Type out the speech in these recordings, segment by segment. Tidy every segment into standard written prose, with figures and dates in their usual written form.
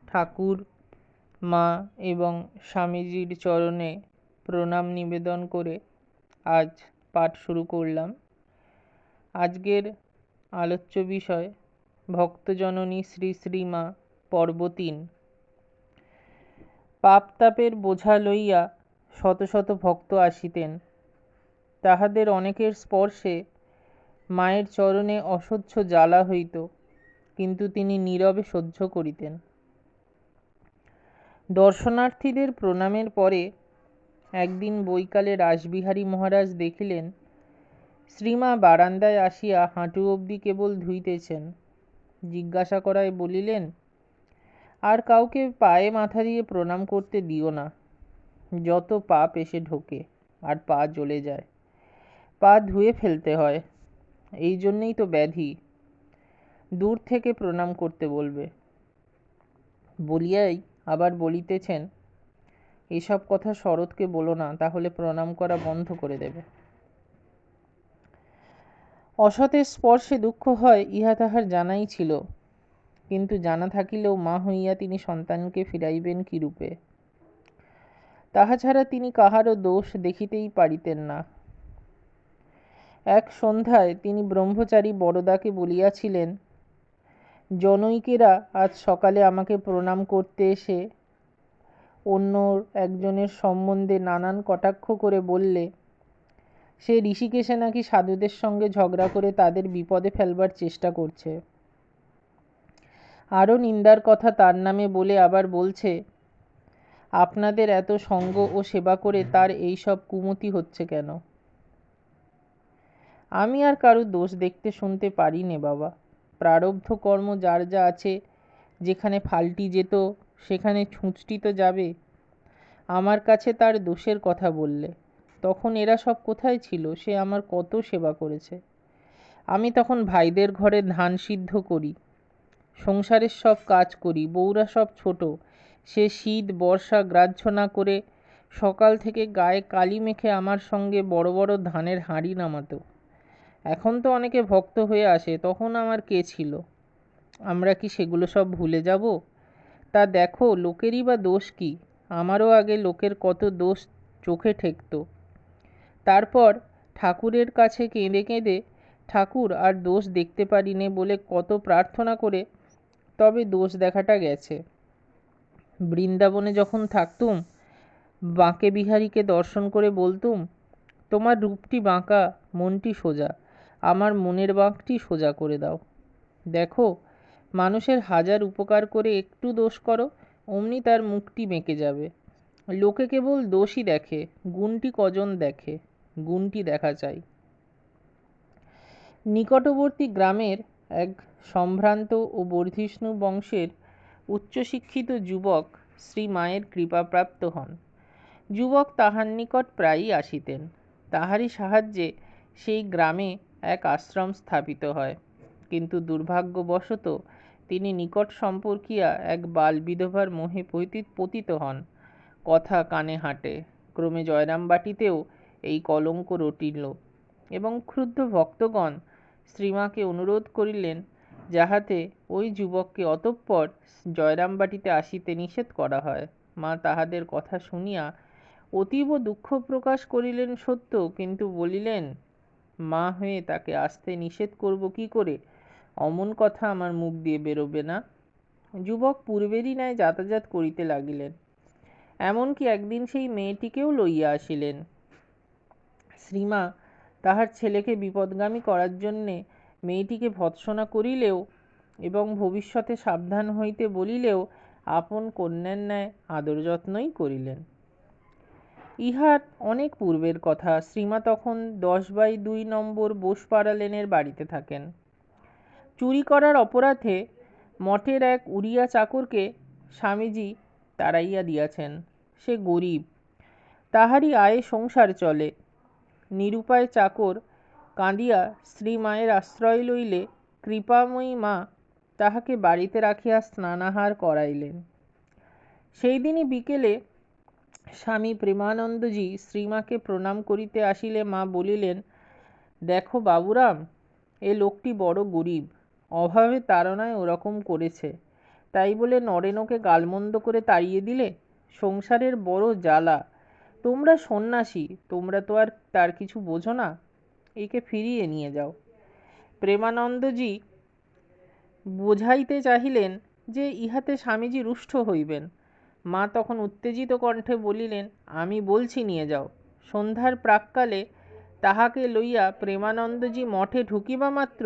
ঠাকুর, মা এবং স্বামীজির চরণে প্রণাম নিবেদন করে আজ পাঠ শুরু করলাম। আজকের আলোচ্য বিষয় ভক্তজননী শ্রী শ্রী মা পর্ব ৩। পাপতাপের বোঝা লইয়া শত শত ভক্ত আসিতেন। তাহাদের অনেকের স্পর্শে মায়ের চরণে অসহ্য জ্বালা হইত, কিন্তু তিনি নীরবে সহ্য করিতেন। দর্শনার্থীদের প্রণামের পরে একদিন বৈকালে রাসবিহারী মহারাজ দেখিলেন শ্রীমা বারান্দায় আসিয়া হাঁটু অবধি কেবল ধুইতেছেন। জিজ্ঞাসা করায় বলিলেন, আর কাউকে পায়ে মাথা দিয়ে প্রণাম করতে দিও না, যত পাপ এসে ঢোকে আর পা জ্বলে যায়। পা ধুয়ে ফেলতে হয়, এই জন্যেই তো ব্যাধি। দূর থেকে প্রণাম করতে বলবে। বলিয়াই আবার বলিতেছেন, এসব কথা শরৎকে বলো না, তাহলে প্রণাম করা বন্ধ করে দেবে। অসতের স্পর্শে দুঃখ হয়, ইহা তাহার জানাই ছিল, কিন্তু জানা থাকিলেও মা হইয়া তিনি সন্তানকে ফিরাইবেন কি রূপে? তাহা ছাড়া তিনি কাহারও দোষ দেখিতেই পারিতেন না। এক সন্ধ্যায় তিনি ব্রহ্মচারী বরদাকে বলিয়াছিলেন, জনৈকেরা আজ সকালে আমাকে প্রণাম করতে এসে অন্য একজনের সম্বন্ধে নানান কটাক্ষ করে বললে, সে ঋষিকেশে নাকি সাধুদের সঙ্গে ঝগড়া করে তাদের বিপদে ফেলবার চেষ্টা করছে। আরও নিন্দার কথা তার নামে বলে আবার বলছে, আপনাদের এত সঙ্গ ও সেবা করে তার এই সব কুমতি হচ্ছে কেন? আমি আর কারো দোষ দেখতে শুনতে পারি নে বাবা। প্রারব্ধ কর্ম যার যা আছে, যেখানে ফাল্টি যেত সেখানে ছুঁচটি তো যাবে। আমার কাছে তার দোষের কথা বললে, তখন এরা সব কোথায় ছিল? সে আমার কত সেবা করেছে। আমি তখন ভাইদের ঘরে ধান সিদ্ধ করি, সংসারের সব কাজ করি, বউরা সব ছোট। সে শীত বর্ষা গ্রাহ্য না করে সকাল থেকে গায়ে কালি মেখে আমার সঙ্গে বড় বড় ধানের হাঁড়ি নামাতো। এখন তো অনেকে ভক্ত হয়ে আসে, তখন আমার কে ছিল? আমরা কি সেগুলো সব ভুলে যাব? তা দেখো, লোকেরই বা দোষ কি? আমারও আগে লোকের কত দোষ চোখে ঠেকত। তারপর ঠাকুরের কাছে কেঁদে কেঁদে, ঠাকুর আর দোষ দেখতে পারি নে বলে কত প্রার্থনা করে তবে দোষ দেখাটা গেছে। বৃন্দাবনে যখন থাকতুম, বাঁকে বিহারীকে দর্শন করে বলতুম, তোমার রূপটি বাঁকা, মনটি সোজা, আমার মনের বাঁকটি সোজা করে দাও। দেখো, মানুষের হাজার উপকার করে একটু দোষ করো, অমনি তার মুখটি বেঁকে যাবে। লোকে কেবল দোষই দেখে, গুণটি কজন দেখে? গুণটি দেখা চাই। নিকটবর্তী গ্রামের এক সম্ভ্রান্ত ও বর্ধিষ্ণু বংশের উচ্চশিক্ষিত যুবক শ্রী মায়ের কৃপাপ্রাপ্ত হন। যুবক তাহার নিকট প্রায়ই আসিতেন। তাহারই সাহায্যে সেই গ্রামে এক আশ্রম স্থাপিত হয়। কিন্তু দুর্ভাগ্যবশত তিনি নিকট সম্পর্কীয়া এক বাল বিধবার মোহে পতিত হন। কথা কানে হাঁটে। ক্রমে জয়রামবাটিতেও এই কলঙ্ক রটিল এবং ক্ষুব্ধ ভক্তগণ শ্রীমাকে অনুরোধ করিলেন যাহাতে ওই যুবককে অতঃপর জয়রামবাটিতে আসিতে নিষেধ করা হয়। মা তাহাদের কথা শুনিয়া অতীব দুঃখ প্রকাশ করিলেন সত্য, কিন্তু বলিলেন, মা হয়ে তাকে আসতে নিষেধ করব কি করে? অমন কথা আমার মুখ দিয়ে বেরোবে না। যুবক পূর্বেরই ন্যায় যাতায়াত করিতে লাগিলেন। এমনকি একদিন সেই মেয়েটিকেও লইয়া আসিলেন। শ্রীমা তাহার ছেলেকে বিপদগামী করার জন্যে মেয়েটিকে ভৎসনা করিলেও এবং ভবিষ্যতে সাবধান হইতে বলিলেও আপন কন্যার ন্যায় আদর যত্নই করিলেন। ইহার অনেক পূর্বের কথা। শ্রীমা তখন 10/2 নম্বর বোসপাড়া লেনের বাড়িতে থাকেন। চুরি করার অপরাধে মঠের এক উড়িয়া চাকরকে স্বামীজি তাড়াইয়া দিয়াছেন। সে গরিব, তাহারই আয়ে সংসার চলে। নিরুপায় চাকর কাঁদিয়া শ্রীমায়ের আশ্রয় লইলে কৃপাময়ী মা তাহাকে বাড়িতে রাখিয়া স্নানাহার করাইলেন। সেই দিনই বিকেলে স্বামী প্রেমানন্দজি শ্রীমাকে প্রণাম করিতে আসিলে মা বলিলেন, দেখো বাবুরাম, এ লোকটি বড় গরিব, অভাবে তাড়নায় ওরকম করেছে, তাই বলে নরেনকে গালমন্দ করে তাড়িয়ে দিলে? সংসারের বড় জ্বালা। তোমরা সন্ন্যাসী, তোমরা তো আর তার কিছু বোঝো না। একে ফিরিয়ে নিয়ে যাও। প্রেমানন্দজি বোঝাইতে চাহিলেন যে ইহাতে স্বামীজি রুষ্ট হইবেন। মা তখন উত্তেজিত কণ্ঠে বলিলেন, আমি বলছি নিয়ে যাও। সন্ধ্যার প্রাক্কালে তাহাকে লইয়া প্রেমানন্দজি মঠে ঢুকিবা মাত্র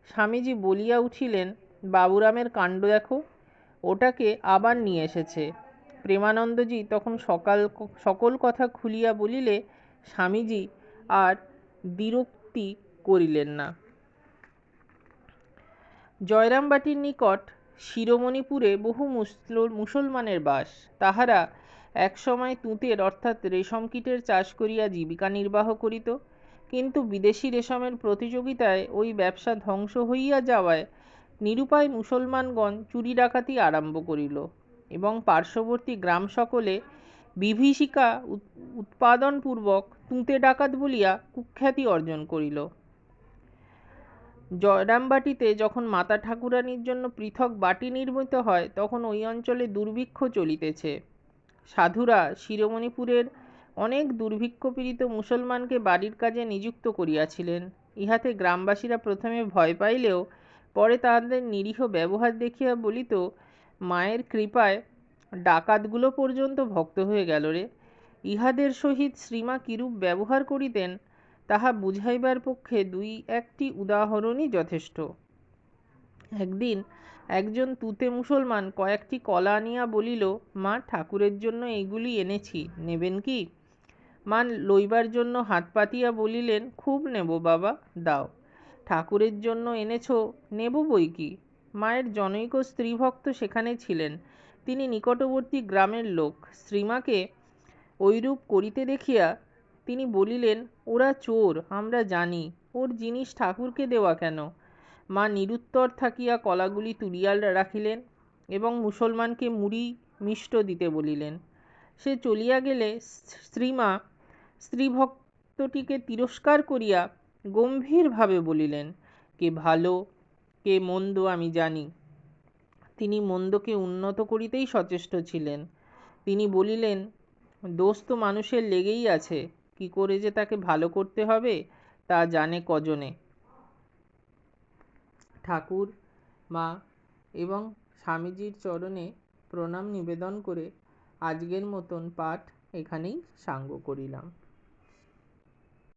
স্বামীজি বলিয়া উঠিলেন, বাবুরামের কাণ্ড দেখো, ওটাকে আবার নিয়ে এসেছে। প্রেমানন্দজি তখন সকল কথা খুলিয়া বলিলে স্বামীজি আর দ্বিরুক্তি করিলেন না। জয়রামবাটির নিকট শিরোমণিপুরে বহু মুসলমানের বাস। তাহারা একসময় তুঁতের অর্থাৎ রেশম কীটের চাষ করিয়া জীবিকা নির্বাহ করিত, কিন্তু বিদেশি রেশমের প্রতিযোগিতায় ওই ব্যবসা ধ্বংস হইয়া যাওয়ায় নিরুপায় মুসলমানগণ চুরি ডাকাতি আরম্ভ করিল এবং পার্শ্ববর্তী গ্রাম সকলে বিভীষিকা উৎপাদনপূর্বক তুঁতে ডাকাত বলিয়া কুখ্যাতি অর্জন করিল। জয়রামবাটিতে যখন মাতা ঠাকুরানীর জন্য পৃথক বাটি নির্মিত হয়, তখন ওই অঞ্চলে দুর্ভিক্ষ চলিতেছে। সাধুরা শিরোমণিপুরের অনেক দুর্ভিক্ষপীড়িত মুসলমানকে বাড়ির কাজে নিযুক্ত করিয়াছিলেন। ইহাতে গ্রামবাসীরা প্রথমে ভয় পাইলেও পরে তাহাদের নিরীহ ব্যবহার দেখিয়া বলিত, মায়ের কৃপায় ডাকাতগুলো পর্যন্ত ভক্ত হয়ে গেল রে। ইহাদের সহিত শ্রীমা কিরূপ ব্যবহার করিতেন তাহা বুঝাইবার পক্ষে দুই একটি উদাহরণই যথেষ্ট। একদিন একজন তুতে মুসলমান কয়েকটি কলা আনিয়া বলিল, মা, ঠাকুরের জন্য এইগুলি এনেছি, নেবেন কি? মা লইবার জন্য হাত পাতিয়া বলিলেন, খুব নেব বাবা, দাও। ঠাকুরের জন্য এনেছ, নেব বই কি। মায়ের জনৈক স্ত্রীভক্ত সেখানে ছিলেন। তিনি নিকটবর্তী গ্রামের লোক। শ্রীমাকে ঐরূপ করিতে দেখিয়া তিনি বলিলেন, ওরা চোর, আমরা জানি, ওর জিনিস ঠাকুরকে দেওয়া কেন? মা নিরুত্তর থাকিয়া কলাগুলি তুলিয়া রাখিলেন এবং মুসলমানকে মুড়ি মিষ্ট দিতে বলিলেন। সে চলিয়া গেলে শ্রীমা স্ত্রীভক্তটিকে তিরস্কার করিয়া গম্ভীরভাবে বলিলেন, কে ভালো কে মন্দ আমি জানি। তিনি মন্দকে উন্নত করিতেই সচেষ্ট ছিলেন। তিনি বলিলেন, দোষ তো মানুষের লেগেই আছে, কি করে যে তাকে ভালো করতে হবে তা জানে কজনে। ঠাকুর, মা এবং স্বামীজির চরণে প্রণাম নিবেদন করে আজকের মতন পাঠ এখানেই সাঙ্গ করিলাম।